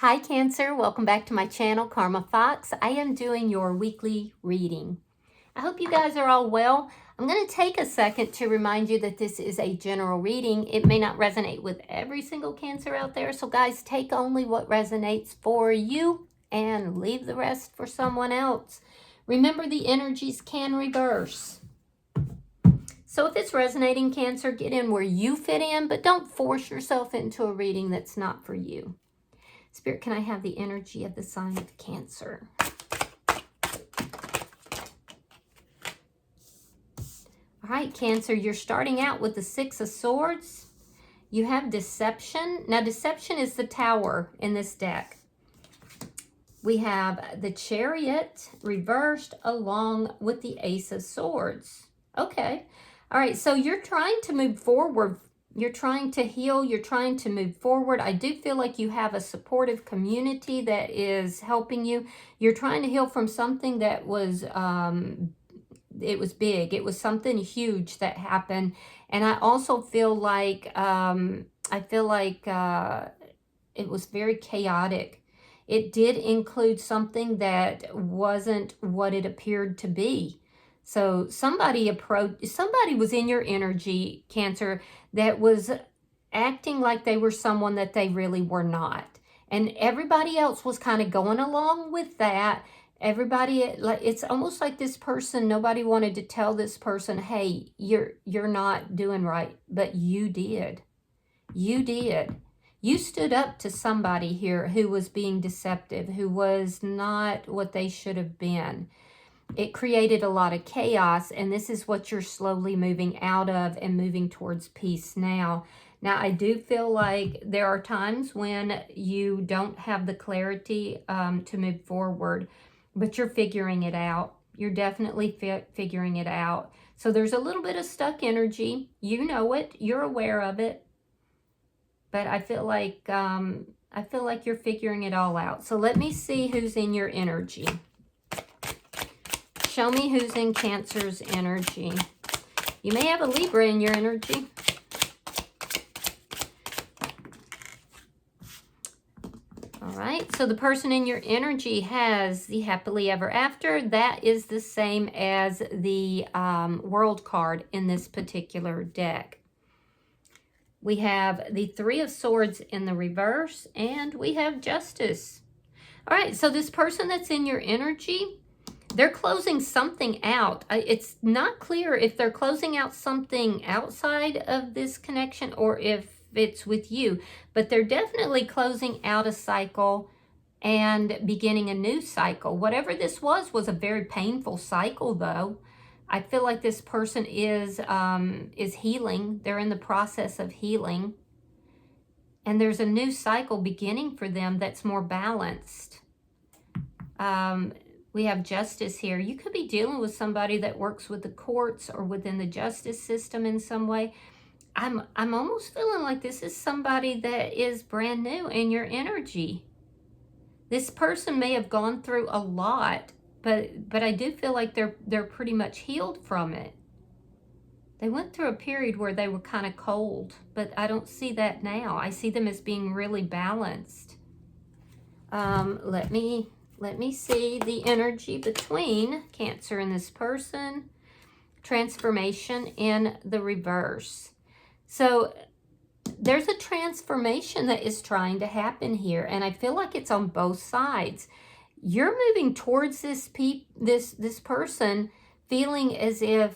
Hi Cancer, welcome back to my channel, Karma Fox. I am doing your weekly reading. I hope you guys are all well. I'm going to take a second to remind you that this is a general reading. It may not resonate with every single Cancer out there, so guys, take only what resonates for you and leave the rest for someone else. Remember, the energies can reverse. So if it's resonating, Cancer, get in where you fit in, but don't force yourself into a reading that's not for you. Spirit, can I have the energy of the sign of Cancer? All right, Cancer, you're starting out with the Six of Swords. You have deception. Now, deception is the Tower in this deck. We have the Chariot reversed along with the Ace of Swords. Okay. All right, so you're trying to move forward. You're trying to heal. You're trying to move forward. I do feel like you have a supportive community that is helping you. You're trying to heal from something that was, it was big. It was something huge that happened. And I also feel like, it was very chaotic. It did include something that wasn't what it appeared to be. So somebody was in your energy, Cancer, that was acting like they were someone that they really were not. And everybody else was kind of going along with that. Everybody, like, it's almost like this person, nobody wanted to tell this person, hey, you're not doing right, but you did. You did. You stood up to somebody here who was being deceptive, who was not what they should have been. It created a lot of chaos, and this is what you're slowly moving out of and moving towards peace now. Now, I do feel like there are times when you don't have the clarity to move forward, but you're figuring it out. You're definitely figuring it out. So there's a little bit of stuck energy. You know it. You're aware of it. But I feel like you're figuring it all out. So let me see who's in your energy. Show me who's in Cancer's energy. You may have a Libra in your energy. All right, so the person in your energy has the happily ever after. That is the same as the world card in this particular deck. We have the Three of Swords in the reverse, and we have Justice. All right, so this person that's in your energy, they're closing something out. It's not clear if they're closing out something outside of this connection or if it's with you, but they're definitely closing out a cycle and beginning a new cycle. Whatever this was a very painful cycle, though. I feel like this person is healing. They're in the process of healing. And there's a new cycle beginning for them that's more balanced. We have Justice here. You could be dealing with somebody that works with the courts or within the justice system in some way. I'm almost feeling like this is somebody that is brand new in your energy. This person may have gone through a lot, but I do feel like they're pretty much healed from it. They went through a period where they were kind of cold, but I don't see that now. I see them as being really balanced. Let me see the energy between Cancer and this person. Transformation in the reverse. So there's a transformation that is trying to happen here, and I feel like it's on both sides. You're moving towards this person, feeling as if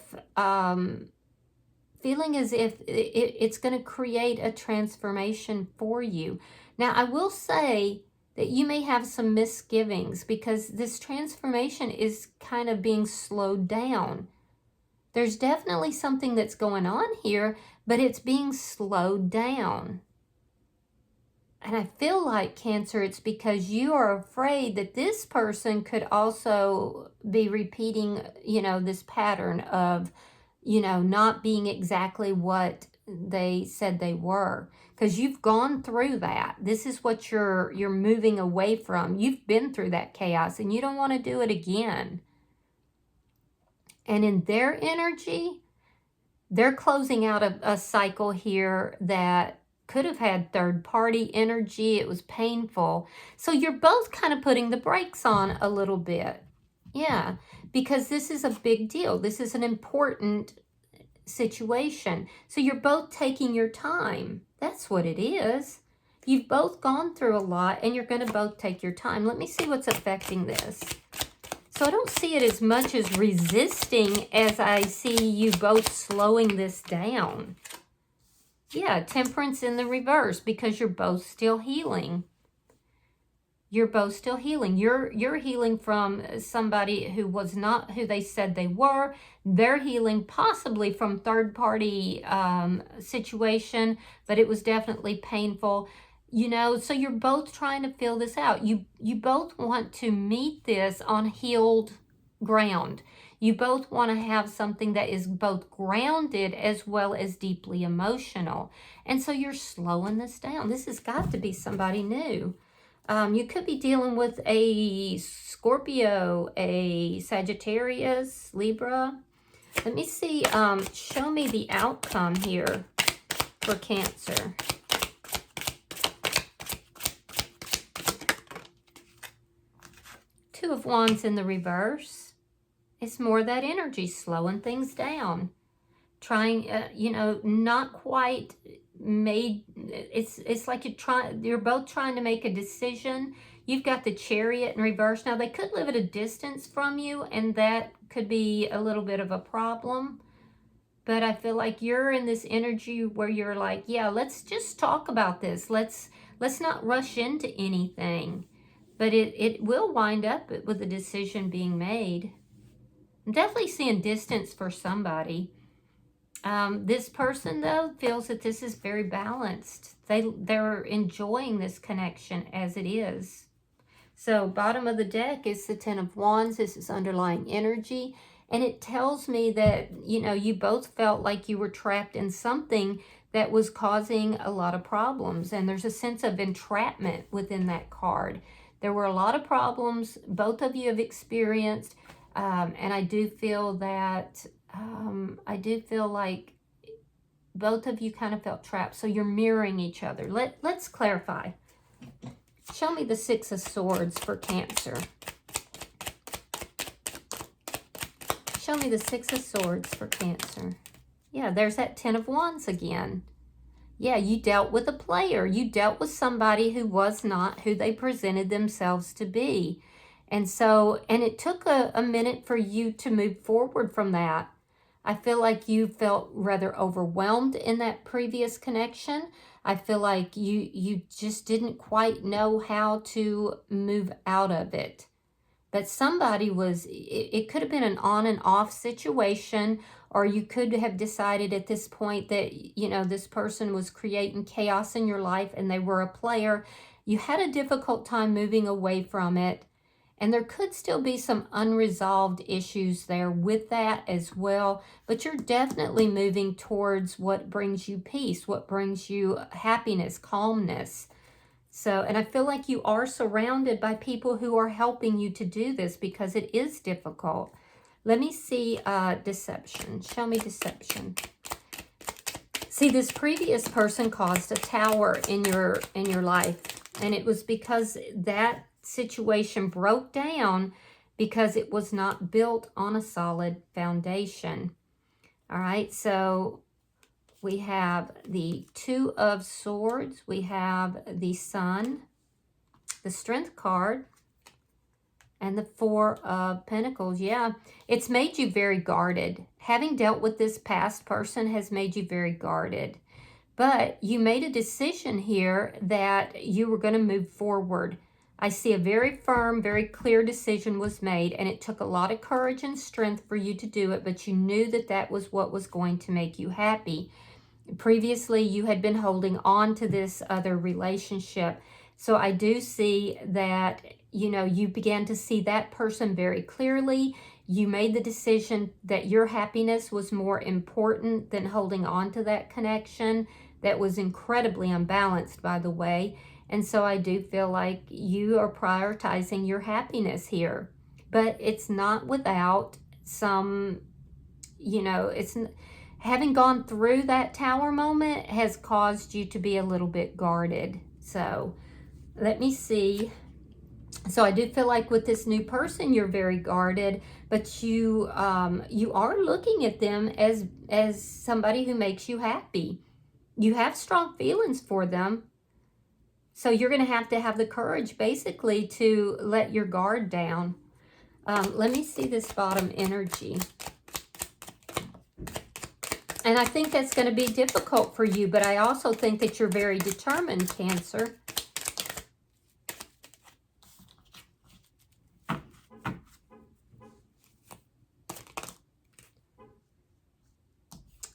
it's going to create a transformation for you. Now, I will say that you may have some misgivings because this transformation is kind of being slowed down. There's definitely something that's going on here, but it's being slowed down. And I feel like, Cancer, it's because you are afraid that this person could also be repeating, this pattern of, not being exactly what they said they were. Because you've gone through that. This is what you're moving away from. You've been through that chaos and you don't want to do it again. And in their energy, they're closing out a cycle here that could have had third-party energy. It was painful. So you're both kind of putting the brakes on a little bit. Yeah, because this is a big deal. This is an important situation. So you're both taking your time. That's what it is. You've both gone through a lot, and you're going to both take your time. Let me see what's affecting this. So I don't see it as much as resisting as I see you both slowing this down. Yeah, Temperance in the reverse, because you're both still healing. You're both still healing. You're healing from somebody who was not who they said they were. They're healing possibly from third-party situation, but it was definitely painful. You know, so you're both trying to feel this out. You both want to meet this on healed ground. You both want to have something that is both grounded as well as deeply emotional. And so you're slowing this down. This has got to be somebody new. You could be dealing with a Scorpio, a Sagittarius, Libra. Let me see. Show me the outcome here for Cancer. Two of Wands in the reverse. It's more that energy, slowing things down. Trying, you know, not quite made. It's like you're both trying to make a decision. You've got the Chariot in reverse. Now, they could live at a distance from you, and that could be a little bit of a problem. But I feel like you're in this energy where you're like, yeah, let's just talk about this. Let's not rush into anything. But it will wind up with a decision being made. I'm definitely seeing distance for somebody. This person, though, feels that this is very balanced. They're enjoying this connection as it is. So bottom of the deck is the Ten of Wands. This is underlying energy. And it tells me that, you know, you both felt like you were trapped in something that was causing a lot of problems. And there's a sense of entrapment within that card. There were a lot of problems both of you have experienced. And I do feel that, I do feel like both of you kind of felt trapped. So you're mirroring each other. Let's clarify. Show me the Six of Swords for Cancer. Show me the Six of Swords for Cancer. Yeah, there's that Ten of Wands again. Yeah, you dealt with a player. You dealt with somebody who was not who they presented themselves to be. And so, and it took a minute for you to move forward from that. I feel like you felt rather overwhelmed in that previous connection. I feel like you just didn't quite know how to move out of it. But somebody was, it could have been an on and off situation, or you could have decided at this point that, you know, this person was creating chaos in your life and they were a player. You had a difficult time moving away from it. And there could still be some unresolved issues there with that as well. But you're definitely moving towards what brings you peace, what brings you happiness, calmness. So, and I feel like you are surrounded by people who are helping you to do this because it is difficult. Let me see deception. Show me deception. See, this previous person caused a tower in your life. And it was because that situation broke down because it was not built on a solid foundation. All right, so we have the Two of Swords, we have the Sun, the Strength card, and the Four of Pentacles. Yeah, it's made you very guarded. Having dealt with this past person has made you very guarded. But you made a decision here that you were going to move forward. I see a very firm, very clear decision was made, and it took a lot of courage and strength for you to do it, but you knew that that was what was going to make you happy. Previously, you had been holding on to this other relationship. So I do see that, you know, you began to see that person very clearly. You made the decision that your happiness was more important than holding on to that connection that was incredibly unbalanced, by the way. And so I do feel like you are prioritizing your happiness here. But it's not without some, you know, having gone through that Tower moment has caused you to be a little bit guarded. So let me see. So I do feel like with this new person, you're very guarded, but you are looking at them as somebody who makes you happy. You have strong feelings for them. So you're going to have the courage basically to let your guard down. Let me see this bottom energy. And I think that's going to be difficult for you, but I also think that you're very determined, Cancer.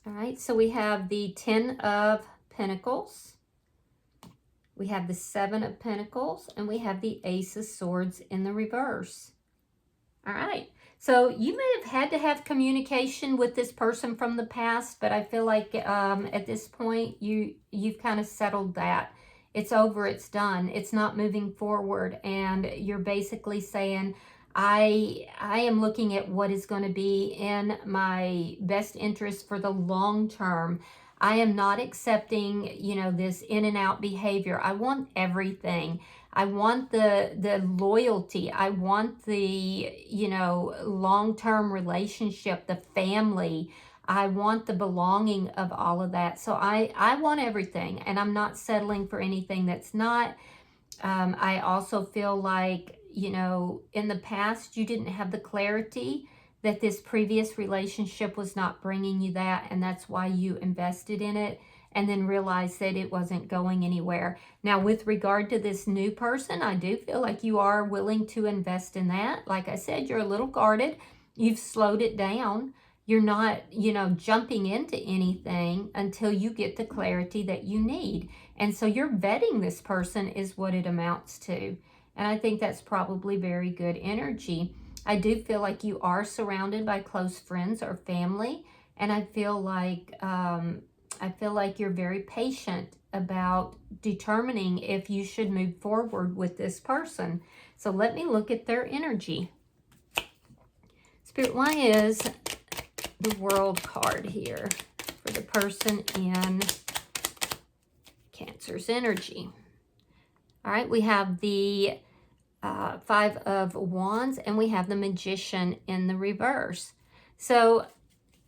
All right, so we have the 10 of Pentacles. We have the 7 of Pentacles, and we have the Ace of Swords in the reverse. All right, so you may have had to have communication with this person from the past, but I feel like at this point, you've kind of settled that. It's over, it's done, it's not moving forward, and you're basically saying, I am looking at what is going to be in my best interest for the long term. I am not accepting, you know, this in and out behavior. I want everything. I want the loyalty. I want the, you know, long-term relationship, the family. I want the belonging of all of that. So I want everything, and I'm not settling for anything that's not. I also feel like, you know, in the past, you didn't have the clarity that this previous relationship was not bringing you that, and that's why you invested in it and then realized that it wasn't going anywhere. Now, with regard to this new person, I do feel like you are willing to invest in that. Like I said, you're a little guarded. You've slowed it down. You're not, you know, jumping into anything until you get the clarity that you need. And so you're vetting this person is what it amounts to. And I think that's probably very good energy. I do feel like you are surrounded by close friends or family. And I feel like you're very patient about determining if you should move forward with this person. So let me look at their energy. Spirit, why is the World card here for the person in Cancer's energy? All right, we have the 5 of Wands, and we have the Magician in the reverse. So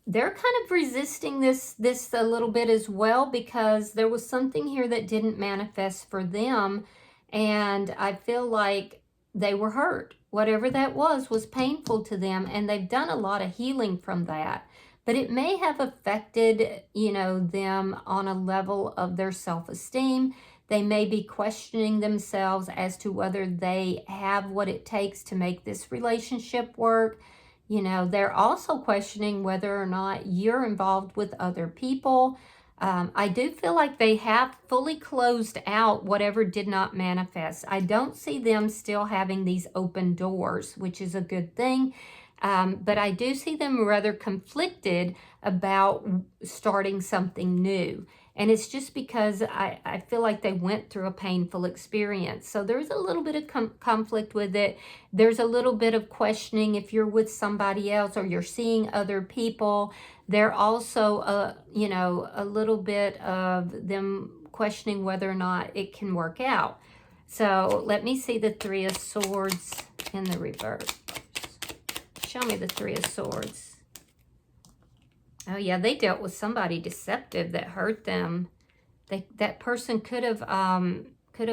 they're kind of resisting this a little bit as well, because there was something here that didn't manifest for them, and I feel like they were hurt. Whatever that was painful to them, and they've done a lot of healing from that. But it may have affected, you know, them on a level of their self-esteem. They may be questioning themselves as to whether they have what it takes to make this relationship work. You know, they're also questioning whether or not you're involved with other people. I do feel like they have fully closed out whatever did not manifest. I don't see them still having these open doors, which is a good thing. But I do see them rather conflicted about starting something new. And it's just because I feel like they went through a painful experience. So there's a little bit of conflict with it. There's a little bit of questioning if you're with somebody else or you're seeing other people. There also, you know, a little bit of them questioning whether or not it can work out. So let me see the 3 of Swords in the reverse. Show me the 3 of Swords. Oh yeah, they dealt with somebody deceptive that hurt them. That person could have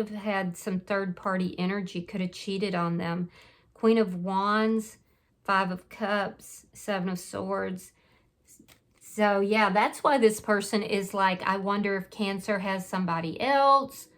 had some third-party energy, could have cheated on them. Queen of Wands, 5 of Cups, 7 of Swords. So yeah, that's why this person is like, I wonder if Cancer has somebody else.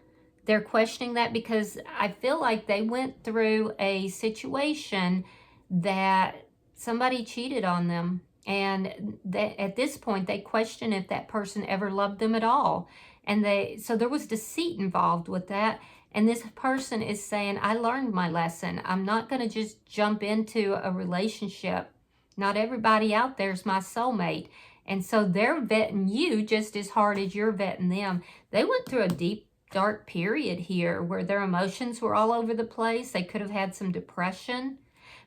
They're questioning that because I feel like they went through a situation that somebody cheated on them. And at this point, they question if that person ever loved them at all. And so there was deceit involved with that. And this person is saying, I learned my lesson. I'm not going to just jump into a relationship. Not everybody out there is my soulmate. And so they're vetting you just as hard as you're vetting them. They went through a deep, dark period here where their emotions were all over the place. They could have had some depression.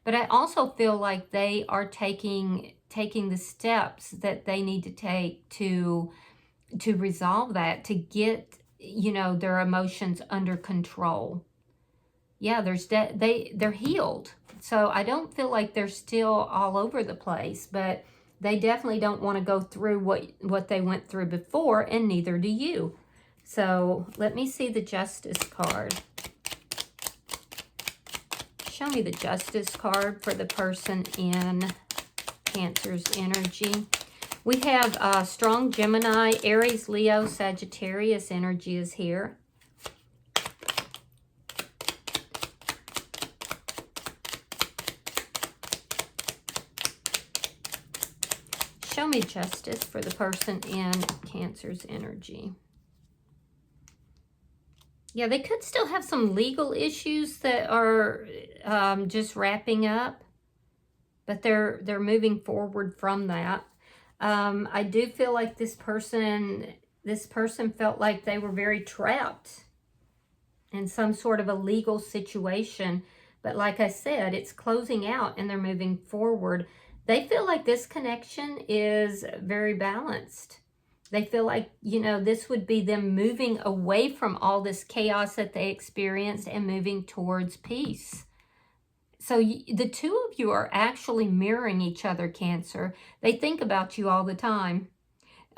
But I also feel like they are taking the steps that they need to take to resolve that, to get, you know, their emotions under control. Yeah, they're healed. So I don't feel like they're still all over the place, but they definitely don't want to go through what they went through before, and neither do you. So let me see the Justice card. Show me the Justice card for the person in Cancer's energy. We have strong Gemini, Aries, Leo, Sagittarius energy is here. Show me Justice for the person in Cancer's energy. Yeah, they could still have some legal issues that are just wrapping up, but they're moving forward from that. I do feel like this person felt like they were very trapped in some sort of a legal situation. But like I said, it's closing out and they're moving forward. They feel like this connection is very balanced. They feel like, you know, this would be them moving away from all this chaos that they experienced and moving towards peace. So the two of you are actually mirroring each other, Cancer. They think about you all the time.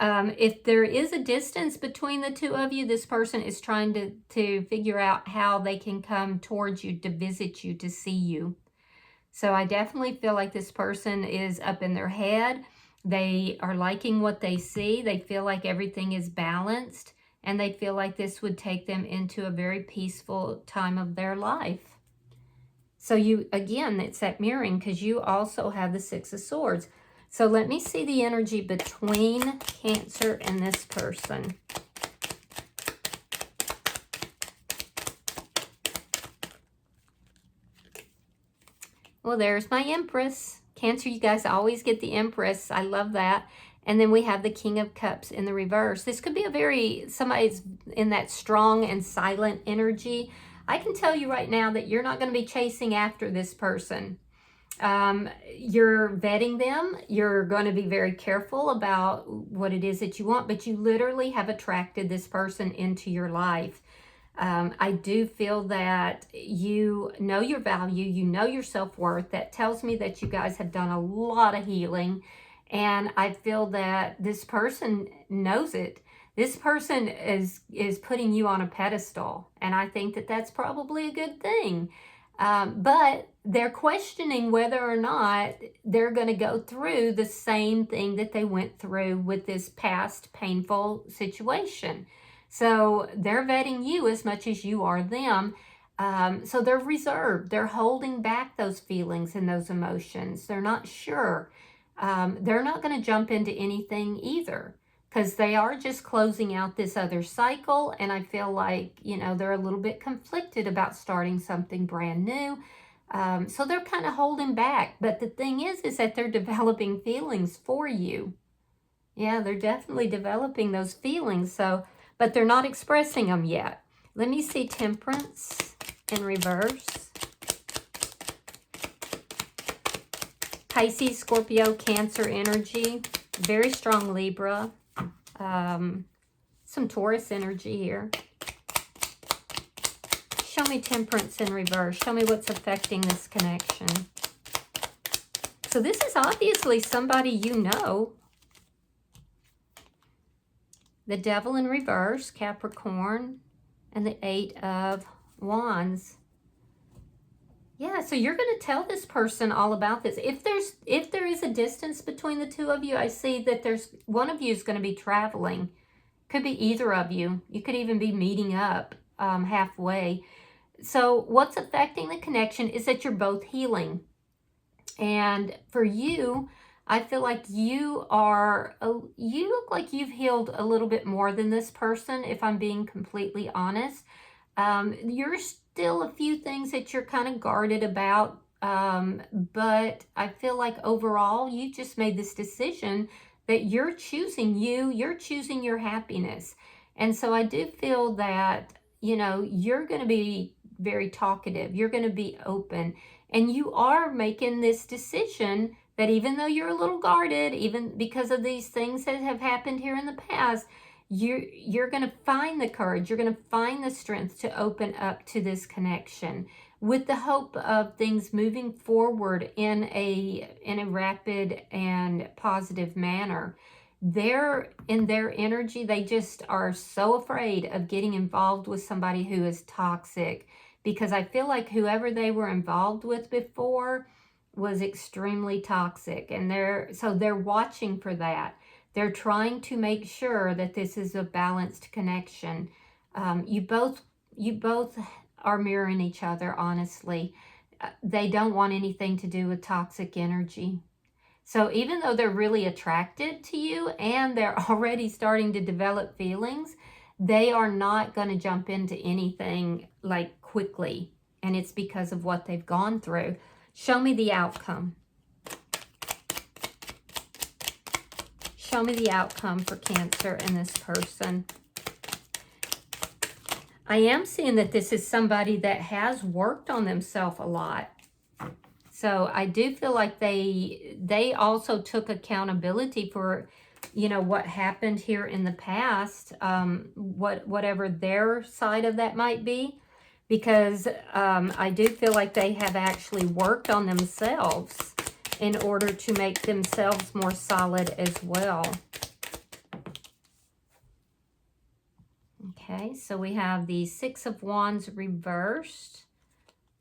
If there is a distance between the two of you, this person is trying to figure out how they can come towards you, to visit you, to see you. So I definitely feel like this person is up in their head. They are liking what they see. They feel like everything is balanced, and they feel like this would take them into a very peaceful time of their life. So you, again, it's that mirroring, because you also have the Six of Swords. So let me see the energy between Cancer and this person. Well, there's my Empress. Cancer, you guys always get the Empress. I love that. And then we have the King of Cups in the reverse. This could be somebody's in that strong and silent energy. I can tell you right now that you're not going to be chasing after this person. You're vetting them. You're going to be very careful about what it is that you want, but you literally have attracted this person into your life. I do feel that you know your value, you know your self-worth. That tells me that you guys have done a lot of healing, and I feel that this person knows it. This person is putting you on a pedestal, and I think that that's probably a good thing. But they're questioning whether or not they're going to go through the same thing that they went through with this past painful situation. So they're vetting you as much as you are them. So they're reserved. They're holding back those feelings and those emotions. They're not sure. They're not going to jump into anything either, because they are just closing out this other cycle. And I feel like, you know, they're a little bit conflicted about starting something brand new. So they're kind of holding back. But the thing is that they're developing feelings for you. Yeah, they're definitely developing those feelings. So, but they're not expressing them yet. Let me see Temperance in reverse. Pisces, Scorpio, Cancer energy. Very strong Libra. Some Taurus energy here. Show me Temperance in reverse. Show me what's affecting this connection. So this is obviously somebody you know. The Devil in reverse, Capricorn, and the Eight of Wands. Yeah, so you're going to tell this person all about this. If there is a distance between the two of you, I see that there's one of you is going to be traveling. Could be either of you. You could even be meeting up halfway. So what's affecting the connection is that you're both healing. And for you, I feel like you look like you've healed a little bit more than this person, if I'm being completely honest. You're still a few things that you're kind of guarded about, but I feel like overall you just made this decision that you're choosing you're choosing your happiness. And so I do feel that, you know, you're going to be very talkative, you're going to be open, And you are making this decision that even though you're a little guarded, even because of these things that have happened here in the past, you're going to find the courage, you're going to find the strength to open up to this connection with the hope of things moving forward in a rapid and positive manner. They're in their energy, they just are so afraid of getting involved with somebody who is toxic, because I feel like whoever they were involved with before was extremely toxic, and they're watching for that. They're trying to make sure that this is a balanced connection. You both are mirroring each other, honestly. They don't want anything to do with toxic energy. So even though they're really attracted to you and they're already starting to develop feelings, they are not going to jump into anything like quickly. And it's because of what they've gone through. Show me the outcome. Show me the outcome for Cancer and this person. I am seeing that this is somebody that has worked on themselves a lot. So I do feel like they also took accountability for, you know, what happened here in the past, whatever their side of that might be, because I do feel like they have actually worked on themselves in order to make themselves more solid as well. Okay, so we have the Six of Wands reversed.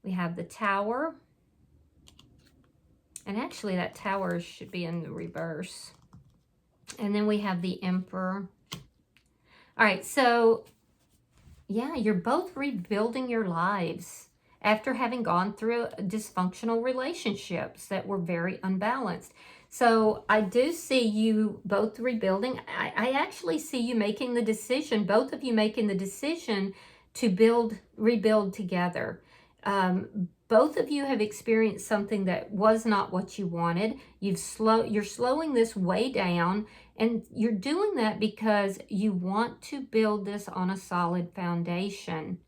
We have the Tower. And actually that Tower should be in the reverse. And then we have the Emperor. All right, so yeah, you're both rebuilding your lives after having gone through dysfunctional relationships that were very unbalanced. So I do see you both rebuilding. I actually see you making the decision, both of you making the decision to rebuild together. Both of you have experienced something that was not what you wanted. You're slowing this way down, and you're doing that because you want to build this on a solid foundation.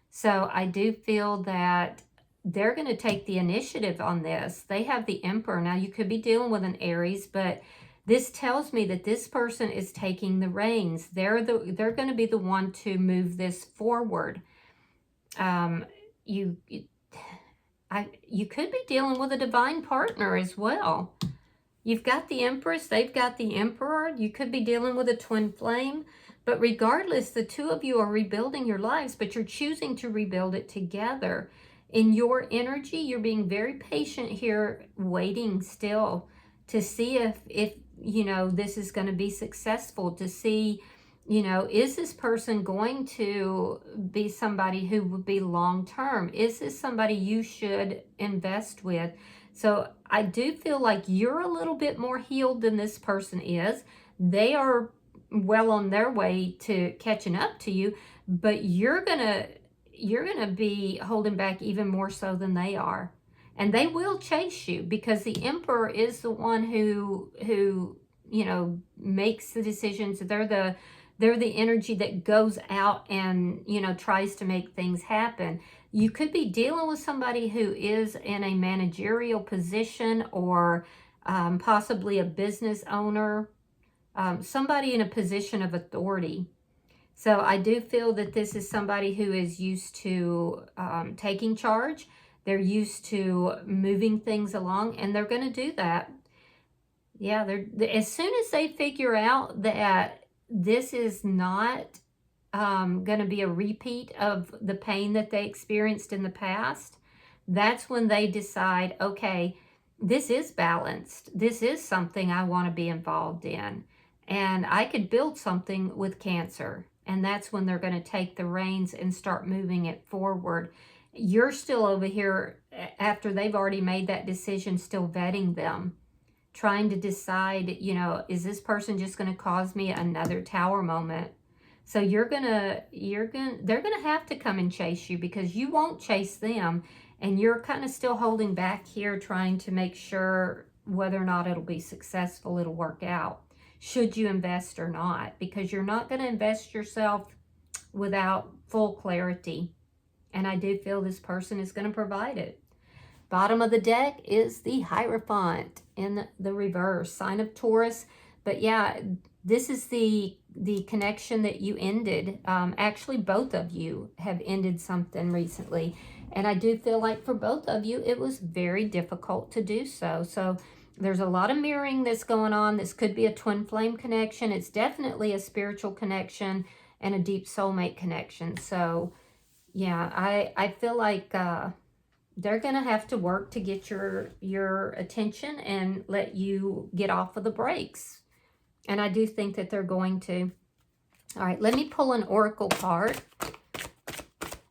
So I do feel that they're going to take the initiative on this. They have the Emperor. Now, you could be dealing with an Aries, but this tells me that this person is taking the reins. They're going to be the one to move this forward. You could be dealing with a divine partner as well. You've got the Empress, they've got the Emperor. You could be dealing with a twin flame. But regardless, the two of you are rebuilding your lives, but you're choosing to rebuild it together. In your energy, you're being very patient here, waiting still to see if you know, this is going to be successful, to see, you know, is this person going to be somebody who would be long-term? Is this somebody you should invest with? So I do feel like you're a little bit more healed than this person is. They are well on their way to catching up to you, but you're gonna be holding back even more so than they are. And they will chase you, because the Emperor is the one who you know, makes the decisions. They're the energy that goes out and, you know, tries to make things happen. You could be dealing with somebody who is in a managerial position, or possibly a business owner, somebody in a position of authority. So I do feel that this is somebody who is used to taking charge. They're used to moving things along, and they're going to do that. Yeah, as soon as they figure out that this is not going to be a repeat of the pain that they experienced in the past, that's when they decide, okay, this is balanced. This is something I want to be involved in. And I could build something with Cancer. And that's when they're going to take the reins and start moving it forward. You're still over here, after they've already made that decision, still vetting them, trying to decide, you know, is this person just going to cause me another Tower moment? So they're going to have to come and chase you, because you won't chase them. And you're kind of still holding back here, trying to make sure whether or not it'll be successful, it'll work out. Should you invest or not? Because you're not going to invest yourself without full clarity. And I do feel this person is going to provide it. Bottom of the deck is the Hierophant in the reverse, sign of Taurus. But yeah, this is the connection that you ended. Actually, both of you have ended something recently. And I do feel like for both of you, it was very difficult to do so. So there's a lot of mirroring that's going on. This could be a twin flame connection. It's definitely a spiritual connection and a deep soulmate connection. So yeah, I feel like they're going to have to work to get your attention and let you get off of the brakes. And I do think that they're going to. All right, let me pull an oracle card.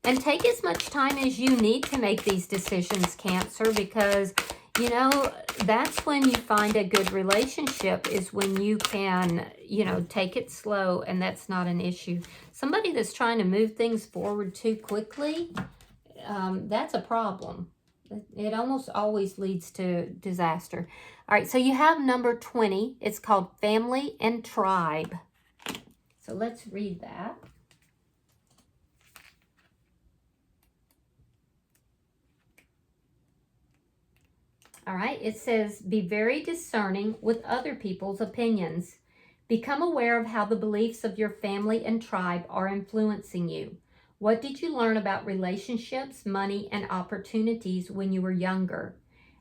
And take as much time as you need to make these decisions, Cancer, because, you know, that's when you find a good relationship, is when you can, you know, take it slow, and that's not an issue. Somebody that's trying to move things forward too quickly, that's a problem. It almost always leads to disaster. All right, so you have number 20. It's called Family and Tribe. So let's read that. All right, it says, be very discerning with other people's opinions. Become aware of how the beliefs of your family and tribe are influencing you. What did you learn about relationships, money, and opportunities when you were younger?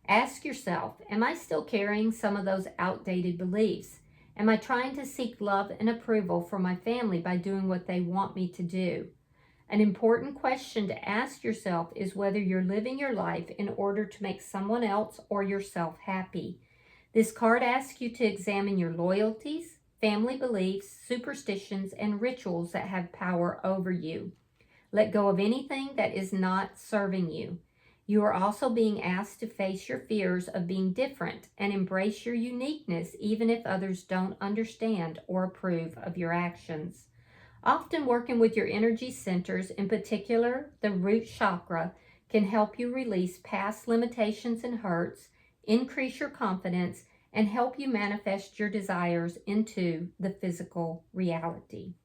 Ask yourself, am I still carrying some of those outdated beliefs? Am I trying to seek love and approval from my family by doing what they want me to do? An important question to ask yourself is whether you're living your life in order to make someone else or yourself happy. This card asks you to examine your loyalties, family beliefs, superstitions, and rituals that have power over you. Let go of anything that is not serving you. You are also being asked to face your fears of being different and embrace your uniqueness, even if others don't understand or approve of your actions. Often working with your energy centers, in particular the root chakra, can help you release past limitations and hurts, increase your confidence, and help you manifest your desires into the physical reality.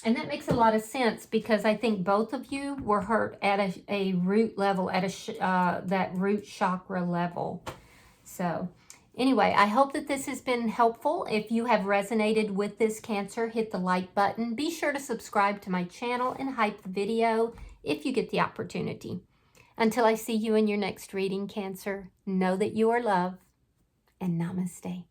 And that makes a lot of sense, because I think both of you were hurt at a root level, at that root chakra level. So anyway, I hope that this has been helpful. If you have resonated with this, Cancer, hit the like button. Be sure to subscribe to my channel and hype the video if you get the opportunity. Until I see you in your next reading, Cancer, know that you are loved, and namaste.